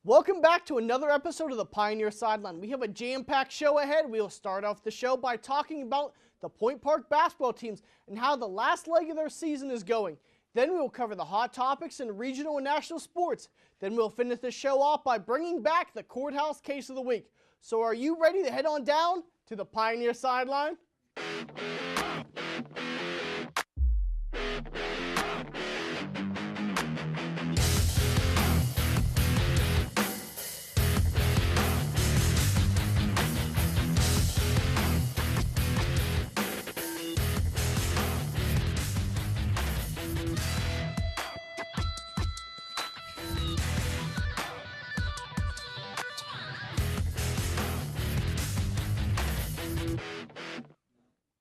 Welcome back to another episode of the Pioneer Sideline. We have a jam-packed show ahead. We will start off the show by talking about the Point Park basketball teams and how the last leg of their season is going. Then we will cover the hot topics in regional and national sports. Then we'll finish the show off by bringing back the courthouse case of the week. So are you ready to head on down to the Pioneer Sideline?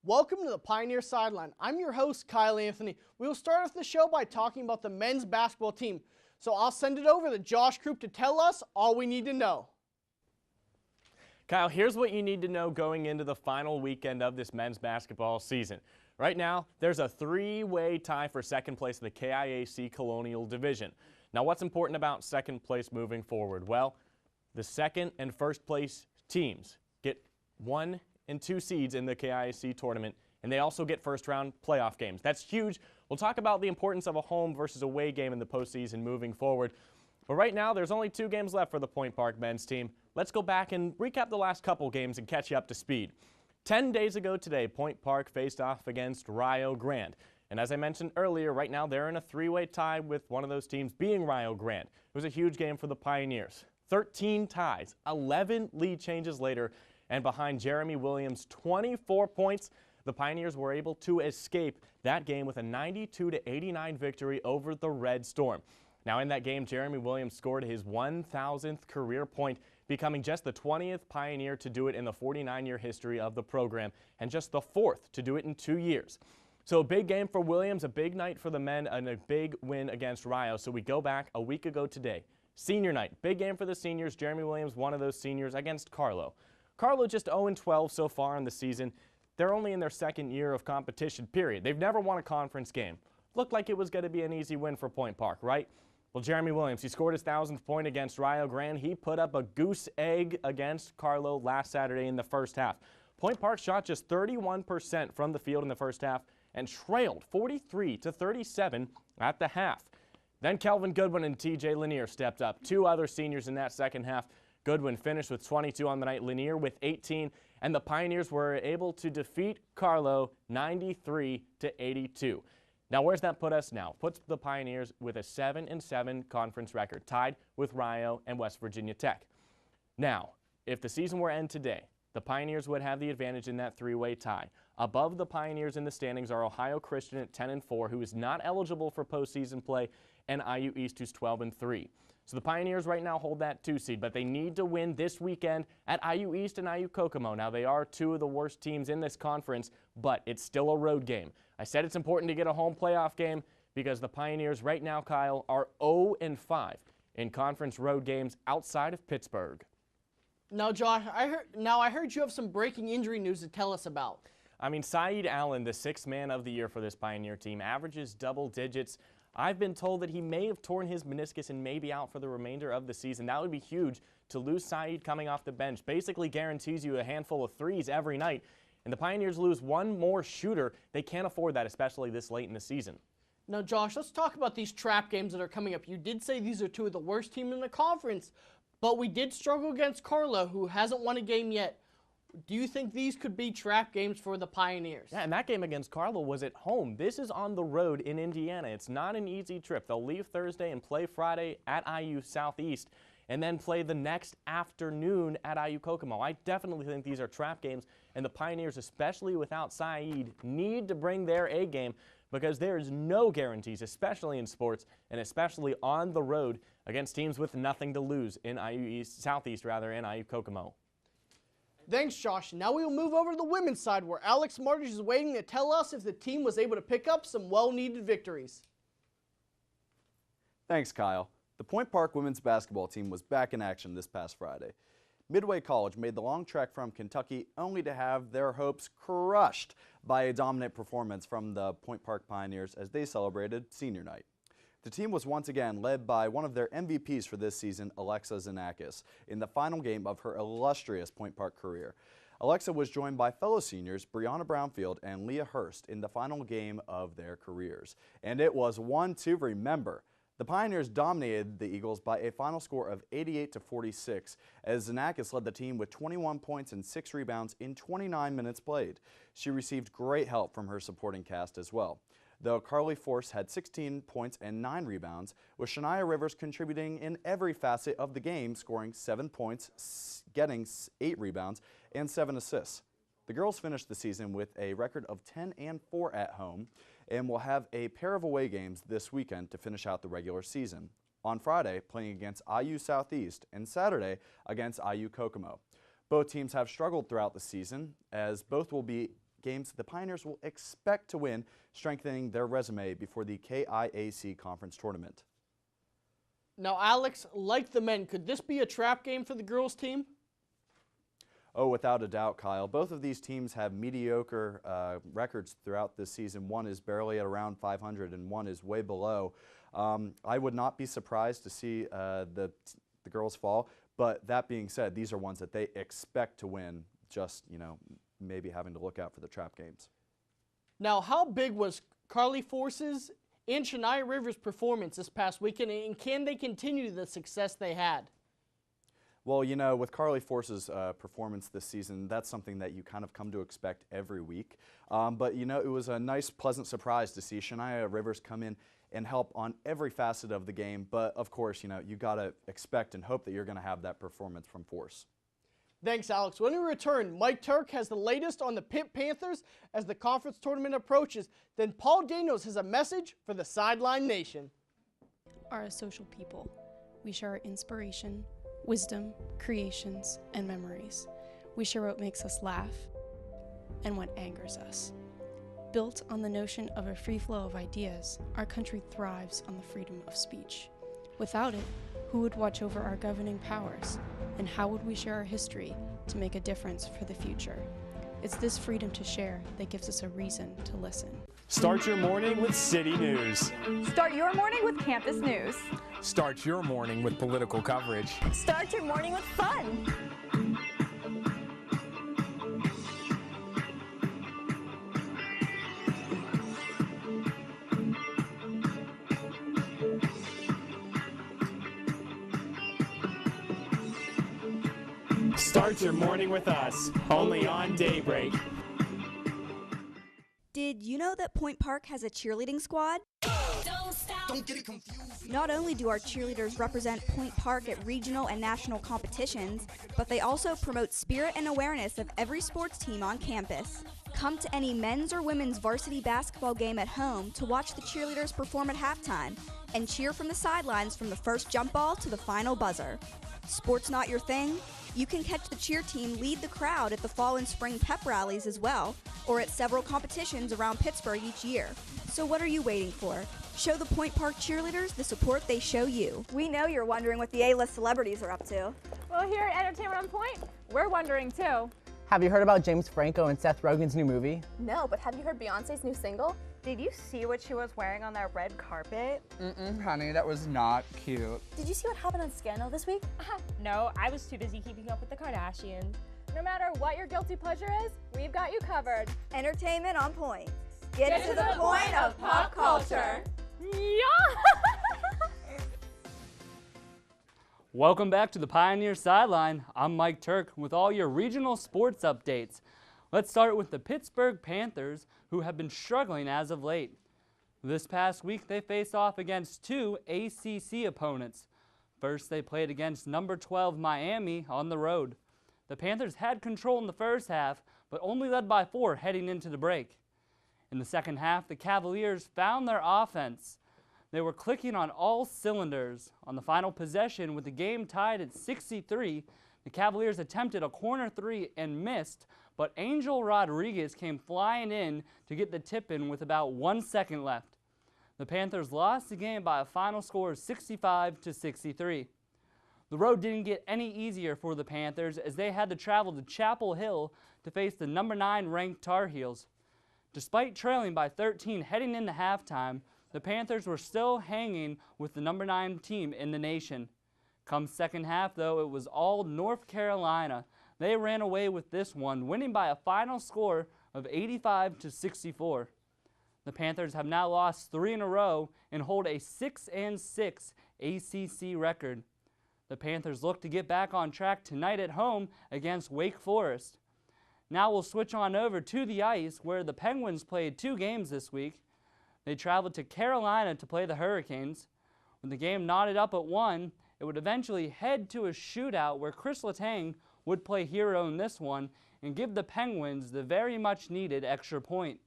Welcome to the Pioneer Sideline. I'm your host, Kyle Anthony. We will start off the show by talking about the men's basketball team. So I'll send it over to Josh Krupp to tell us all we need to know. Kyle, here's what you need to know going into the final weekend of this men's basketball season. Right now, there's a three-way tie for second place in the KIAC Colonial Division. Now, what's important about second place moving forward? Well, the second and first place teams get 1 and 2 seeds in the KIAC tournament, and they also get first-round playoff games. That's huge. We'll talk about the importance of a home versus away game in the postseason moving forward. But right now, there's only 2 games left for the Point Park men's team. Let's go back and recap the last couple games and catch you up to speed. 10 days ago today, Point Park faced off against Rio Grande. And as I mentioned earlier, right now they're in a 3-way tie with one of those teams being Rio Grande. It was a huge game for the Pioneers. 13 ties, 11 lead changes later, and behind Jeremy Williams' 24 points, the Pioneers were able to escape that game with a 92-89 victory over the Red Storm. Now in that game, Jeremy Williams scored his 1,000th career point, becoming just the 20th Pioneer to do it in the 49-year history of the program, and just the 4th to do it in 2 years. So a big game for Williams, a big night for the men, and a big win against Rio. So we go back a week ago today. Senior night, big game for the seniors. Jeremy Williams, one of those seniors, against Carlo. Carlo just 0-12 so far in the season. They're only in their second year of competition, period. They've never won a conference game. Looked like it was going to be an easy win for Point Park, right? Well, Jeremy Williams, he scored his 1,000th point against Rio Grande. He put up a goose egg against Carlo last Saturday in the first half. Point Park shot just 31% from the field in the first half and trailed 43-37 at the half. Then Kelvin Goodwin and TJ Lanier stepped up. 2 other seniors in that second half. Goodwin finished with 22 on the night, Lanier with 18, and the Pioneers were able to defeat Carlo 93-82. Now, where's that put us now? Puts the Pioneers with a 7-7 conference record, tied with Rio and West Virginia Tech. Now, if the season were to end today, the Pioneers would have the advantage in that 3-way tie. Above the Pioneers in the standings are Ohio Christian at 10-4, who is not eligible for postseason play, and IU East, who's 12-3. So the Pioneers right now hold that 2 seed, but they need to win this weekend at IU East and IU Kokomo. Now, they are 2 of the worst teams in this conference, but it's still a road game. I said it's important to get a home playoff game because the Pioneers right now, Kyle, are 0-5 in conference road games outside of Pittsburgh. Now, Josh, I heard you have some breaking injury news to tell us about. I mean, Saeed Allen, the 6th man of the year for this Pioneer team, averages double digits. I've been told that he may have torn his meniscus and may be out for the remainder of the season. That would be huge to lose Saeed coming off the bench. Basically guarantees you a handful of threes every night. And the Pioneers lose one more shooter. They can't afford that, especially this late in the season. Now, Josh, let's talk about these trap games that are coming up. You did say these are 2 of the worst teams in the conference, but we did struggle against Carlo, who hasn't won a game yet. Do you think these could be trap games for the Pioneers? Yeah, and that game against Carlo was at home. This is on the road in Indiana. It's not an easy trip. They'll leave Thursday and play Friday at IU Southeast and then play the next afternoon at IU Kokomo. I definitely think these are trap games, and the Pioneers, especially without Saeed, need to bring their A game because there is no guarantees, especially in sports and especially on the road against teams with nothing to lose in IU East, Southeast rather, and IU Kokomo. Thanks, Josh. Now we will move over to the women's side, where Alex Martish is waiting to tell us if the team was able to pick up some well-needed victories. Thanks, Kyle. The Point Park women's basketball team was back in action this past Friday. Midway College made the long trek from Kentucky only to have their hopes crushed by a dominant performance from the Point Park Pioneers as they celebrated senior night. The team was once again led by one of their MVPs for this season, Alexa Zanakis, in the final game of her illustrious Point Park career. Alexa was joined by fellow seniors Brianna Brownfield and Leah Hurst in the final game of their careers. And it was one to remember. The Pioneers dominated the Eagles by a final score of 88-46 as Zanakis led the team with 21 points and 6 rebounds in 29 minutes played. She received great help from her supporting cast as well, though Carly Force had 16 points and 9 rebounds, with Shania Rivers contributing in every facet of the game, scoring 7 points, getting 8 rebounds, and 7 assists. The girls finished the season with a record of 10-4 at home and will have a pair of away games this weekend to finish out the regular season. On Friday, playing against IU Southeast, and Saturday against IU Kokomo. Both teams have struggled throughout the season, as both will be games the Pioneers will expect to win, strengthening their resume before the KIAC Conference Tournament. Now, Alex, like the men, could this be a trap game for the girls' team? Oh, without a doubt, Kyle. Both of these teams have mediocre records throughout this season. One is barely at around 500 and one is way below. I would not be surprised to see the girls fall, but that being said, these are ones that they expect to win, just, maybe having to look out for the trap games. Now, how big was Carly Force's and Shania Rivers' performance this past weekend, and can they continue the success they had? Well, with Carly Force's performance this season, that's something that you kind of come to expect every week. But, it was a nice, pleasant surprise to see Shania Rivers come in and help on every facet of the game. But, of course, you got to expect and hope that you're going to have that performance from Force. Thanks, Alex. When we return, Mike Turk has the latest on the Pitt Panthers as the conference tournament approaches. Then Paul Daniels has a message for the Sideline Nation. Are a social people. We share our inspiration, wisdom, creations, and memories. We share what makes us laugh and what angers us. Built on the notion of a free flow of ideas, our country thrives on the freedom of speech. Without it, who would watch over our governing powers? And how would we share our history to make a difference for the future? It's this freedom to share that gives us a reason to listen. Start your morning with City News. Start your morning with campus news. Start your morning with political coverage. Start your morning with fun. Start your morning with us, only on Daybreak. Did you know that Point Park has a cheerleading squad? Don't get it confused. Not only do our cheerleaders represent Point Park at regional and national competitions, but they also promote spirit and awareness of every sports team on campus. Come to any men's or women's varsity basketball game at home to watch the cheerleaders perform at halftime and cheer from the sidelines from the first jump ball to the final buzzer. Sports not your thing? You can catch the cheer team lead the crowd at the fall and spring pep rallies as well, or at several competitions around Pittsburgh each year. So what are you waiting for? Show the Point Park cheerleaders the support they show you. We know you're wondering what the A-list celebrities are up to. Well, here at Entertainment on Point, we're wondering too. Have you heard about James Franco and Seth Rogen's new movie? No, but have you heard Beyonce's new single? Did you see what she was wearing on that red carpet? Honey, that was not cute. Did you see what happened on Scandal this week? No, I was too busy keeping up with the Kardashians. No matter what your guilty pleasure is, we've got you covered. Entertainment on Point. Get to the point of pop culture. Yeah! Welcome back to the Pioneer Sideline. I'm Mike Turk with all your regional sports updates. Let's start with the Pittsburgh Panthers, who have been struggling as of late. This past week, they faced off against 2 ACC opponents. First, they played against number 12 Miami on the road. The Panthers had control in the first half, but only led by 4 heading into the break. In the second half, the Cavaliers found their offense. They were clicking on all cylinders. On the final possession, with the game tied at 63, the Cavaliers attempted a corner 3 and missed, but Angel Rodriguez came flying in to get the tip-in with about 1 second left. The Panthers lost the game by a final score of 65-63. The road didn't get any easier for the Panthers as they had to travel to Chapel Hill to face the number 9 ranked Tar Heels. Despite trailing by 13 heading into halftime, the Panthers were still hanging with the number 9 team in the nation. Come second half, though, it was all North Carolina. They ran away with this one, winning by a final score of 85-64. The Panthers have now lost 3 in a row and hold a 6-6 ACC record. The Panthers look to get back on track tonight at home against Wake Forest. Now we'll switch on over to the ice, where the Penguins played 2 games this week. They traveled to Carolina to play the Hurricanes. When the game knotted up at 1, it would eventually head to a shootout where Chris Letang would play hero in this one and give the Penguins the very much needed extra point.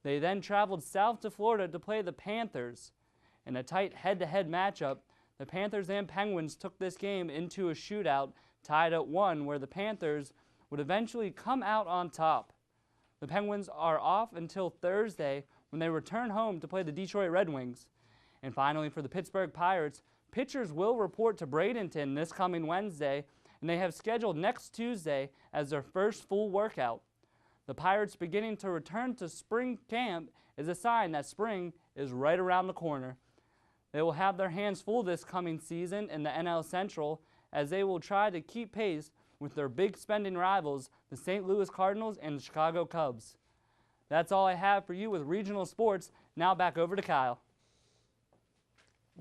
They then traveled south to Florida to play the Panthers. In a tight head-to-head matchup, the Panthers and Penguins took this game into a shootout tied at 1, where the Panthers would eventually come out on top. The Penguins are off until Thursday when they return home to play the Detroit Red Wings. And finally, for the Pittsburgh Pirates, pitchers will report to Bradenton this coming Wednesday, and they have scheduled next Tuesday as their first full workout. The Pirates beginning to return to spring camp is a sign that spring is right around the corner. They will have their hands full this coming season in the NL Central, as they will try to keep pace with their big spending rivals, the St. Louis Cardinals and the Chicago Cubs. That's all I have for you with regional sports. Now back over to Kyle.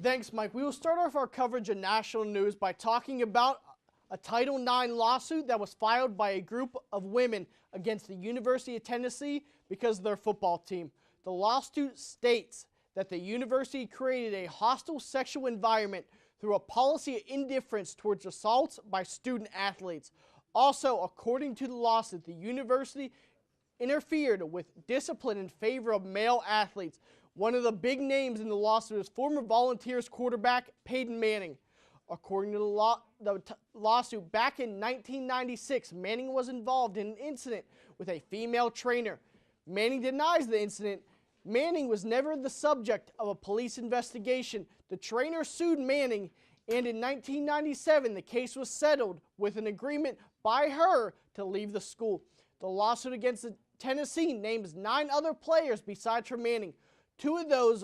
Thanks, Mike. We will start off our coverage of national news by talking about a Title IX lawsuit that was filed by a group of women against the University of Tennessee because of their football team. The lawsuit states that the university created a hostile sexual environment through a policy of indifference towards assaults by student athletes. Also, according to the lawsuit, the university interfered with discipline in favor of male athletes. One of the big names in the lawsuit is former Volunteers quarterback Peyton Manning. According to the lawsuit, back in 1996, Manning was involved in an incident with a female trainer. Manning denies the incident. Manning was never the subject of a police investigation. The trainer sued Manning, and in 1997, the case was settled with an agreement by her to leave the school. The lawsuit against Tennessee names 9 other players besides for Manning. 2 of those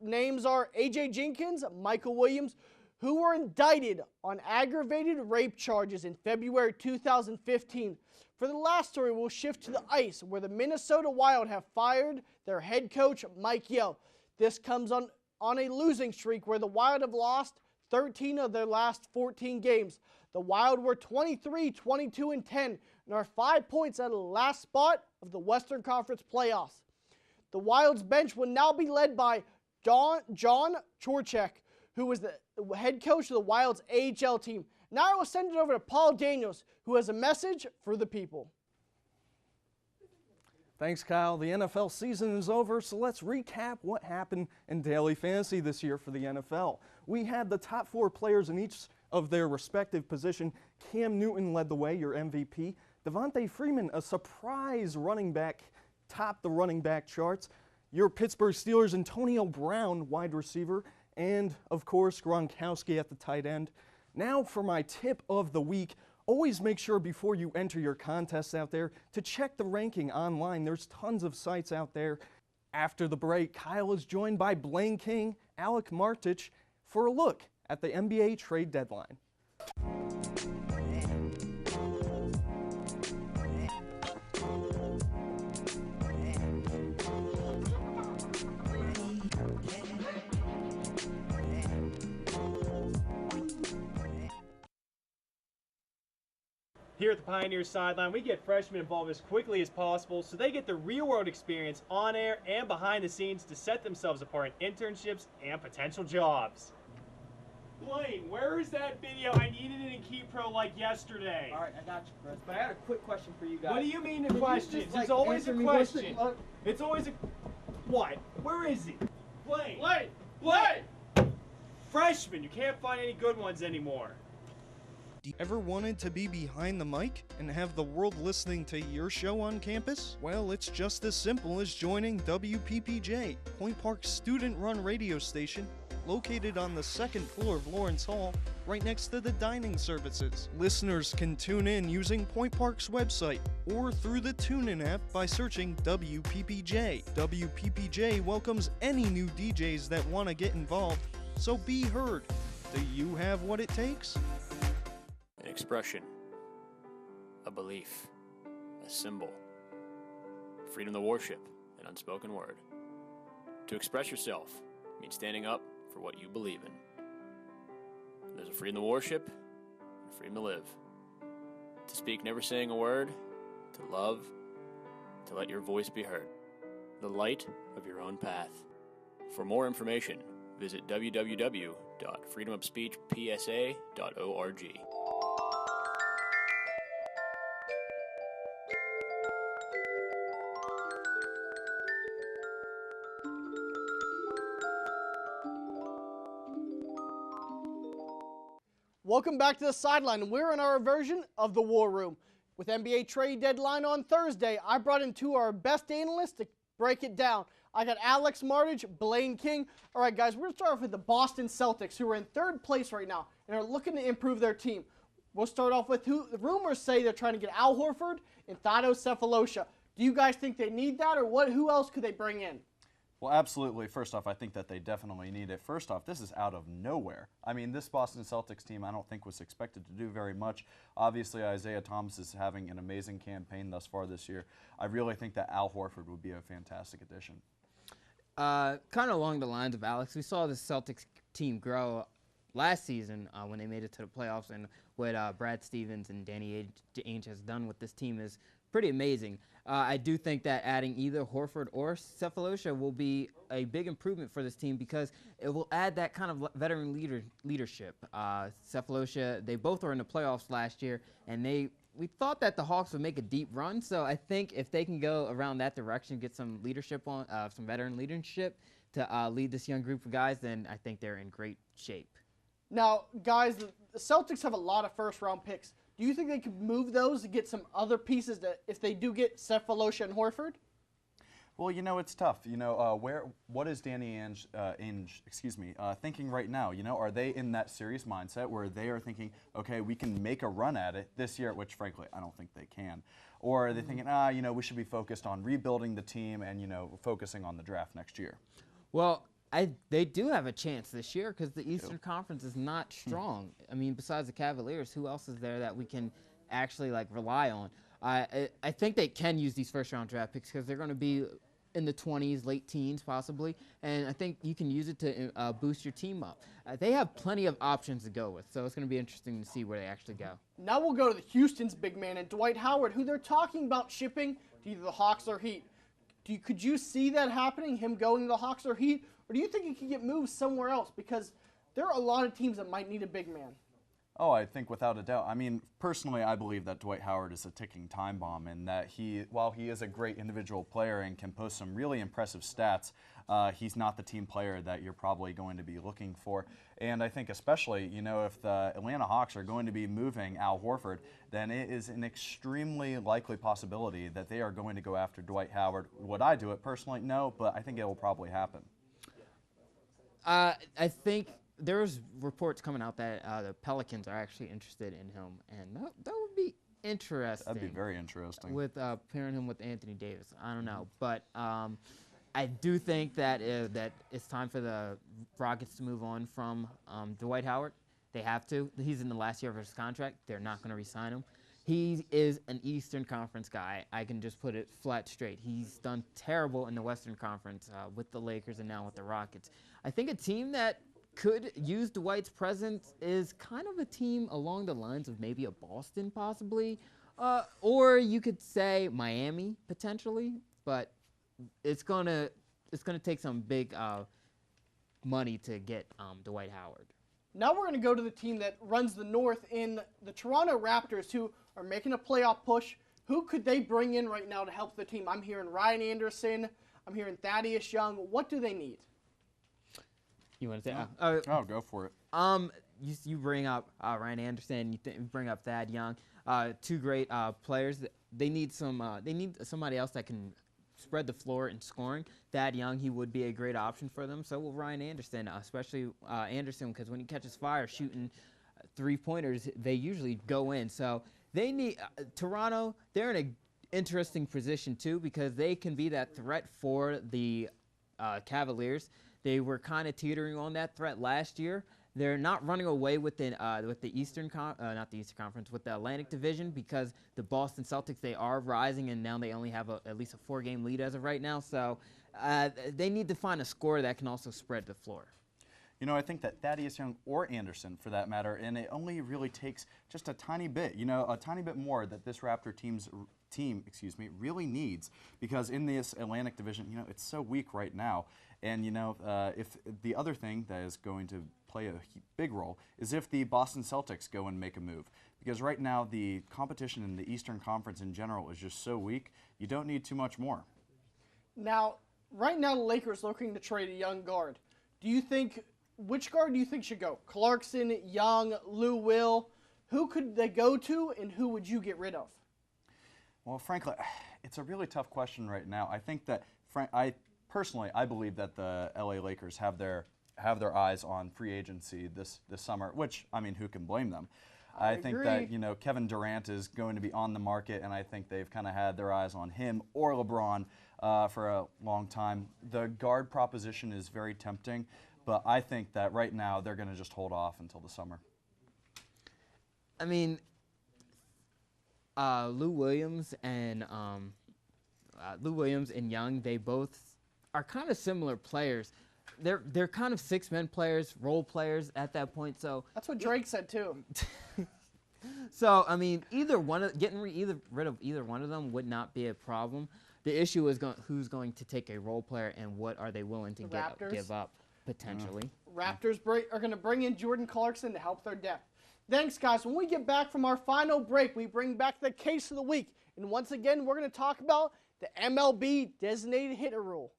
names are A.J. Jenkins, Michael Williams, who were indicted on aggravated rape charges in February 2015. For the last story, we'll shift to the ice, where the Minnesota Wild have fired their head coach, Mike Yeo. This comes on a losing streak where the Wild have lost 13 of their last 14 games. The Wild were 23, 22, and 10 and are 5 points out of the last spot of the Western Conference playoffs. The Wild's bench will now be led by John Chorchek, who was the head coach of the Wild's AHL team. Now I will send it over to Paul Daniels, who has a message for the people. Thanks, Kyle. The NFL season is over, so let's recap what happened in daily fantasy this year for the NFL. We had the top 4 players in each of their respective position. Cam Newton led the way, your MVP. Devontae Freeman, a surprise running back, topped the running back charts. Your Pittsburgh Steelers, Antonio Brown, wide receiver. And, of course, Gronkowski at the tight end. Now for my tip of the week. Always make sure before you enter your contests out there to check the ranking online. There's tons of sites out there. After the break, Kyle is joined by Blaine King, Alec Martich for a look at the NBA trade deadline. Here at the Pioneer Sideline, we get freshmen involved as quickly as possible so they get the real-world experience on air and behind the scenes to set themselves apart in internships and potential jobs. Blaine, where is that video? I needed it in KeyPro like yesterday. All right, I got you, Chris. But I had a quick question for you guys. What do you mean the questions? It's always a question. It's always a... What? Where is he? Blaine! Blaine! Blaine! Freshman, you can't find any good ones anymore. Ever wanted to be behind the mic and have the world listening to your show on campus? Well, it's just as simple as joining WPPJ, Point Park's student-run radio station. located on the second floor of Lawrence Hall, right next to the dining services. Listeners can tune in using Point Park's website or through the TuneIn app by searching WPPJ. WPPJ welcomes any new DJs that want to get involved, so be heard. Do you have what it takes? An expression, a belief, a symbol, freedom to worship, an unspoken word. To express yourself means standing up for what you believe in. There's a freedom to worship, and a freedom to live. To speak never saying a word, to love, to let your voice be heard. The light of your own path. For more information, visit www.freedomofspeechpsa.org. Welcome back to the Sideline. We're in our version of the War Room. With NBA trade deadline on Thursday, I brought in two of our best analysts to break it down. I got Alex Martage, Blaine King. All right, guys, we're going to start off with the Boston Celtics, who are in third place right now and are looking to improve their team. We'll start off with who the rumors say they're trying to get Al Horford and Thaddeus Cephalosha. Do you guys think they need that, or what? Who else could they bring in? Well, absolutely. First off, I think that they definitely need it. First off, this is out of nowhere. I mean, this Boston Celtics team I don't think was expected to do very much. Obviously, Isaiah Thomas is having an amazing campaign thus far this year. I really think that Al Horford would be a fantastic addition. Kind of along the lines of Alex, we saw the Celtics team grow last season when they made it to the playoffs, and what Brad Stevens and Danny Ainge has done with this team is pretty amazing. I do think that adding either Horford or Cephalosha will be a big improvement for this team because it will add that kind of veteran leadership. Cephalosha, they both were in the playoffs last year, and we thought that the Hawks would make a deep run. So I think if they can go around that direction, get some leadership on, some veteran leadership to lead this young group of guys, then I think they're in great shape. Now, guys, the Celtics have a lot of first-round picks. Do you think they could move those to get some other pieces that if they do get Cephalosha and Horford? Well, you know, it's tough. You know, what is Danny Ainge thinking right now? You know, are they in that serious mindset where they are thinking, okay, we can make a run at it this year, which frankly I don't think they can, or are they thinking, you know, we should be focused on rebuilding the team and focusing on the draft next year? Well, they do have a chance this year because the Eastern Conference is not strong. I mean, besides the Cavaliers, who else is there that we can actually rely on? I think they can use these first-round draft picks because they're going to be in the 20s, late teens possibly, and I think you can use it to boost your team up. They have plenty of options to go with, so it's going to be interesting to see where they actually go. Now we'll go to the Houston's big man and Dwight Howard, who they're talking about shipping to either the Hawks or Heat. Could you see that happening, him going to the Hawks or Heat? Or do you think he could get moved somewhere else? Because there are a lot of teams that might need a big man. Oh, I think without a doubt. I mean, personally, I believe that Dwight Howard is a ticking time bomb and that while he is a great individual player and can post some really impressive stats, he's not the team player that you're probably going to be looking for. And I think especially, if the Atlanta Hawks are going to be moving Al Horford, then it is an extremely likely possibility that they are going to go after Dwight Howard. Would I do it personally? No, but I think it will probably happen. I think there's reports coming out that the Pelicans are actually interested in him, and that would be interesting. That'd be very interesting. With pairing him with Anthony Davis. I don't know, but I do think that that it's time for the Rockets to move on from Dwight Howard. They have to. He's in the last year of his contract. They're not going to re-sign him. He is an Eastern Conference guy. I can just put it flat straight. He's done terrible in the Western Conference with the Lakers and now with the Rockets. I think a team that could use Dwight's presence is kind of a team along the lines of maybe a Boston possibly, or you could say Miami potentially, but it's gonna take some big money to get Dwight Howard. Now we're going to go to the team that runs the North in the Toronto Raptors, who are making a playoff push. Who could they bring in right now to help the team? I'm hearing Ryan Anderson. I'm hearing Thaddeus Young. What do they need? You want to say? Go for it. You bring up Ryan Anderson. You bring up Thad Young. Two great players. They need some. They need somebody else that can spread the floor in scoring. Thad Young, he would be a great option for them. So will Ryan Anderson, especially Anderson, because when he catches fire shooting three-pointers, they usually go in. So they need Toronto. They're in an interesting position too because they can be that threat for the Cavaliers. They were kind of teetering on that threat last year. They're not running away with the Eastern not the Eastern Conference, with the Atlantic Division because the Boston Celtics, they are rising, and now they only have at least a 4-game lead as of right now. So they need to find a scorer that can also spread the floor. You know, I think that Thaddeus Young or Anderson, for that matter, and it only really takes just a tiny bit, a tiny bit more that this Raptor team, really needs, because in this Atlantic Division, it's so weak right now. And, if the other thing that is going to play a big role is if the Boston Celtics go and make a move. Because right now, the competition in the Eastern Conference in general is just so weak, you don't need too much more. Now, right now, the Lakers looking to trade a young guard. Which guard do you think should go? Clarkson, Young, Lou Will? Who could they go to, and who would you get rid of? Well, frankly, it's a really tough question right now. I think that, I believe that the LA Lakers have their eyes on free agency this summer, which, who can blame them? I think that, Kevin Durant is going to be on the market, and I think they've kind of had their eyes on him or LeBron for a long time. The guard proposition is very tempting, but I think that right now they're going to just hold off until the summer. Lou Williams and Young, they both are kind of similar players. They're kind of six-man players, role players at that point. So that's what Drake said too. So getting rid of either one of them would not be a problem. The issue is who's going to take a role player and what are they willing to give up potentially. Raptors are going to bring in Jordan Clarkson to help their depth. Thanks, guys. When we get back from our final break, we bring back the case of the week. And once again, we're going to talk about the MLB designated hitter rule.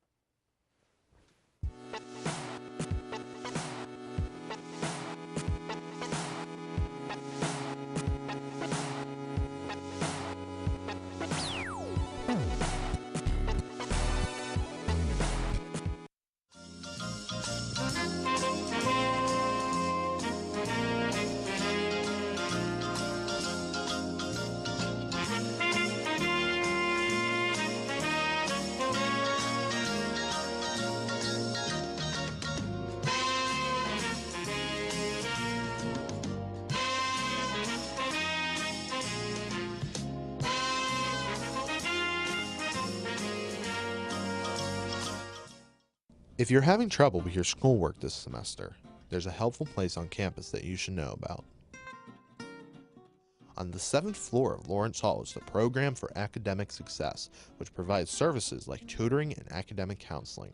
If you're having trouble with your schoolwork this semester, there's a helpful place on campus that you should know about. On the 7th floor of Lawrence Hall is the Program for Academic Success, which provides services like tutoring and academic counseling.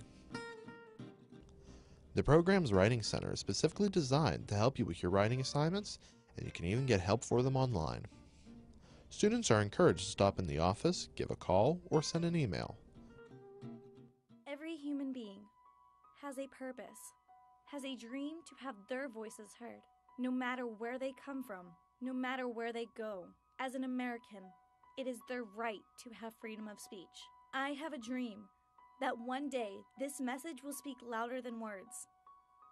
The program's Writing Center is specifically designed to help you with your writing assignments, and you can even get help for them online. Students are encouraged to stop in the office, give a call, or send an email. Every human being has a purpose, has a dream to have their voices heard, no matter where they come from, no matter where they go. As an American, it is their right to have freedom of speech. I have a dream that one day this message will speak louder than words,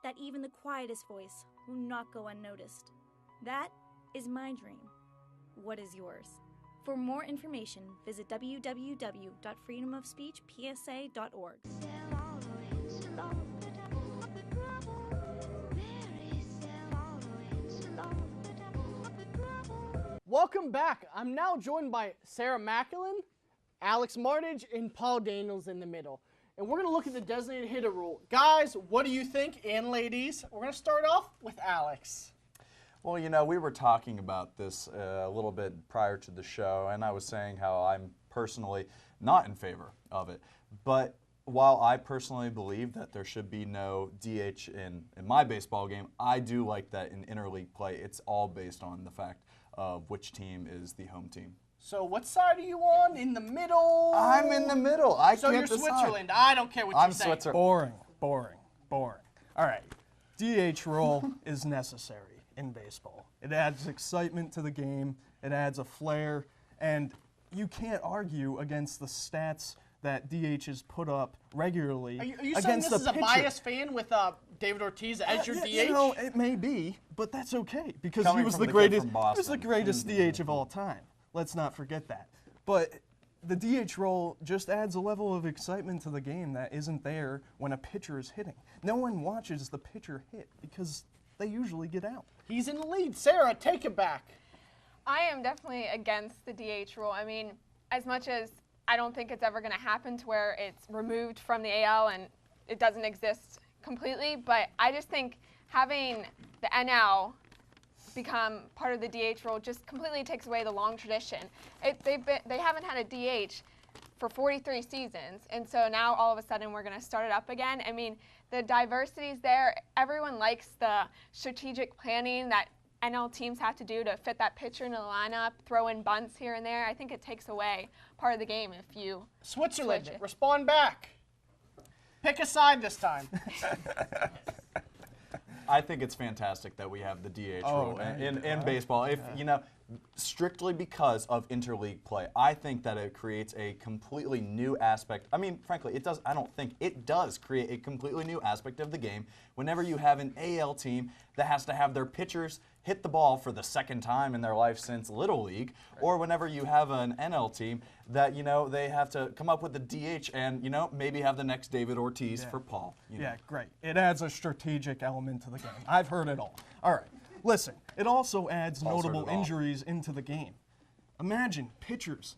that even the quietest voice will not go unnoticed. That is my dream. What is yours? For more information, visit www.freedomofspeechpsa.org. Welcome back. I'm now joined by Sarah Macklin, Alex Martage, and Paul Daniels in the middle. And we're going to look at the designated hitter rule. Guys, what do you think? And ladies, we're going to start off with Alex. Well, we were talking about this a little bit prior to the show, and I was saying how I'm personally not in favor of it. But while I personally believe that there should be no DH in my baseball game, I do like that in interleague play, it's all based on the fact of which team is the home team. So what side are you on? In the middle? I'm in the middle. So you're Switzerland. I don't care what you're saying. I'm Switzerland. Boring. All right. DH rule is necessary in baseball. It adds excitement to the game. It adds a flair. And you can't argue against the stats that DHs put up regularly Are you saying against this is the a pitcher. biased fan with David Ortiz as your DH? You know, it may be, but that's okay because Coming he was from the the kid greatest. from He was Boston. the greatest DH of all time. Let's not forget that. But the DH role just adds a level of excitement to the game that isn't there when a pitcher is hitting. No one watches the pitcher hit because they usually get out. He's in the lead. Sarah, take it back. I am definitely against the DH rule. I mean, as much as I don't think it's ever going to happen to where it's removed from the AL and it doesn't exist completely, but I just think having the NL become part of the DH rule just completely takes away the long tradition. They haven't had a DH for 43 seasons, and so now all of a sudden we're going to start it up again. I mean, the diversity is there. Everyone likes the strategic planning that NL teams have to do to fit that pitcher into the lineup, throw in bunts here and there. I think it takes away part of the game if you Switzerland, switch it. respond back. Pick a side this time. I think it's fantastic that we have the DH Oh, rule in baseball. If you know, strictly because of interleague play, I think that it creates a completely new aspect. I mean, frankly, it does. I don't think it does create a completely new aspect of the game. Whenever you have an AL team that has to have their pitchers hit the ball for the second time in their life since Little League, or whenever you have an NL team that they have to come up with the DH and maybe have the next David Ortiz for Paul. Yeah, great. It adds a strategic element to the game. I've heard it all. All right, listen. It also adds Paul's heard notable it all. injuries into the game. Imagine pitchers.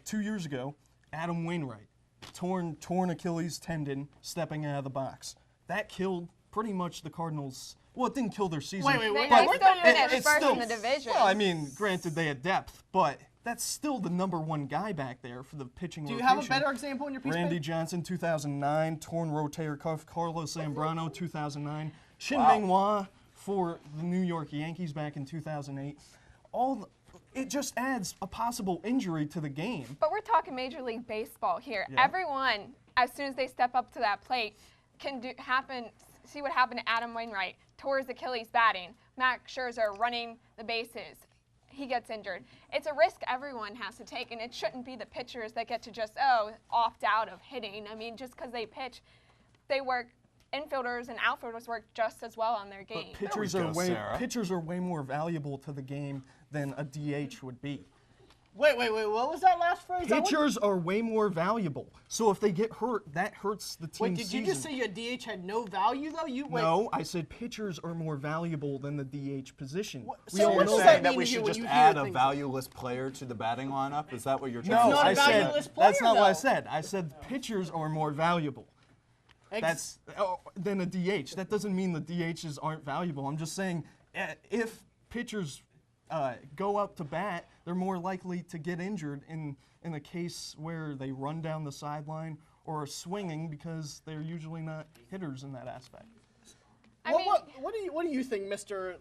2 years ago, Adam Wainwright, torn Achilles tendon stepping out of the box. That killed pretty much the Cardinals. Well, it didn't kill their season. Wait, They but still finished it's first still, in the division. Well, I mean, granted they had depth, but that's still the #1 guy back there for the pitching Do you rotation. have a better example in your piece? Randy babe? Johnson, 2009, torn rotator cuff. Carlos Zambrano, 2009. Shin-Bing Hwa for the New York Yankees back in 2008. It just adds a possible injury to the game. But we're talking Major League Baseball here. Yeah. Everyone, as soon as they step up to that plate, can see what happened to Adam Wainwright. Tore his Achilles batting. Max Scherzer running the bases. He gets injured. It's a risk everyone has to take, and it shouldn't be the pitchers that get to just, opt out of hitting. I mean, just because they pitch, infielders and outfielders work just as well on their game. But pitchers are way more valuable to the game than a DH would be. Wait, what was that last phrase? Pitchers are way more valuable. So if they get hurt, that hurts the team's Wait, did you just season. say your DH had no value, though? No, I said pitchers are more valuable than the DH position. So You're what does that saying that mean we to you should when just you add hear a things valueless player to the batting lineup? Is that what you're trying No, to say? I said that's not what I though. said. I said pitchers are more valuable. That's than a DH. That doesn't mean the DHs aren't valuable. I'm just saying if pitchers go up to bat, they're more likely to get injured in a case where they run down the sideline or are swinging because they're usually not hitters in that aspect. What do you think, Mr.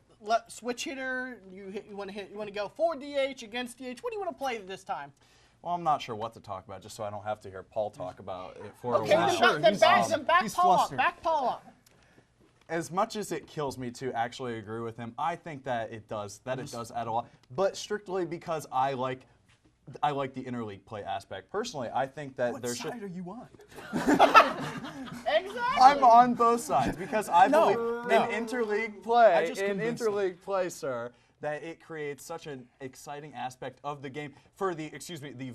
Switch hitter? You want to go for DH, against DH? What do you want to play this time? Well, I'm not sure what to talk about, just so I don't have to hear Paul talk about it for Okay, a while. then back Paul up. Back Paul up. As much as it kills me to actually agree with him, I think that it does add a lot. But strictly because I like the interleague play aspect. Personally, I think that What there side should. are you on? Exactly. I'm on both sides because I believe No. in interleague play, sir, that it creates such an exciting aspect of the game for the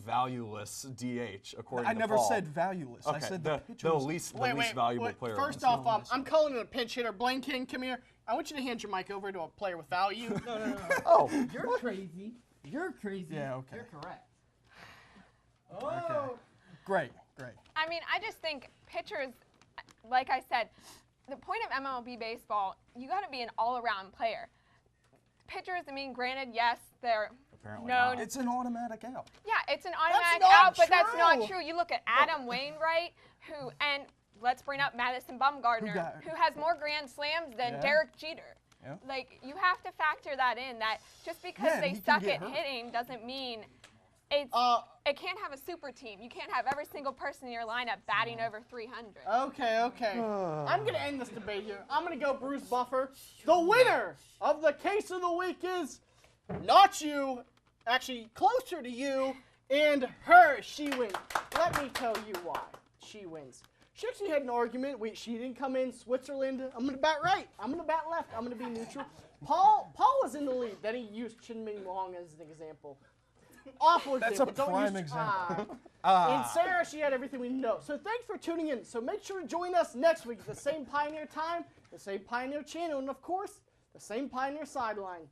valueless DH, according I to never Paul. said valueless. Okay, I said the pitchers. least Wait, valuable player. First on off, I'm calling it a pinch hitter. Blaine King, come here. I want you to hand your mic over to a player with value. No. Oh, You're crazy. You're crazy. Yeah, okay. You're correct. Oh. Great. I mean, I just think pitchers, like I said, the point of MLB baseball, you got to be an all-around player. Pitchers, I mean, granted, yes, they're Apparently known. not. It's an automatic out. Yeah, it's an automatic not out, but that's true. not true. You look at Adam Wainwright, and let's bring up Madison Bumgarner, who has more grand slams than Yeah. Derek Jeter. Yeah. Like, you have to factor that in, that just because Yeah, they he can suck get at hurt. hitting doesn't mean it can't have a super team. You can't have every single person in your lineup batting over 300. Okay. I'm going to end this debate here. I'm going to go Bruce Buffer. The winner of the case of the week is not you, actually closer to you, And she wins. Let me tell you why she wins. She actually had an argument. She didn't come in. Switzerland, I'm going to bat right. I'm going to bat left. I'm going to be neutral. Paul was in the lead. Then he used Chin Ming Wong as an example. Awful example. That's a prime example. And Sarah, she had everything we know. So thanks for tuning in. So make sure to join us next week at the same Pioneer time, the same Pioneer channel, and of course, the same Pioneer sideline.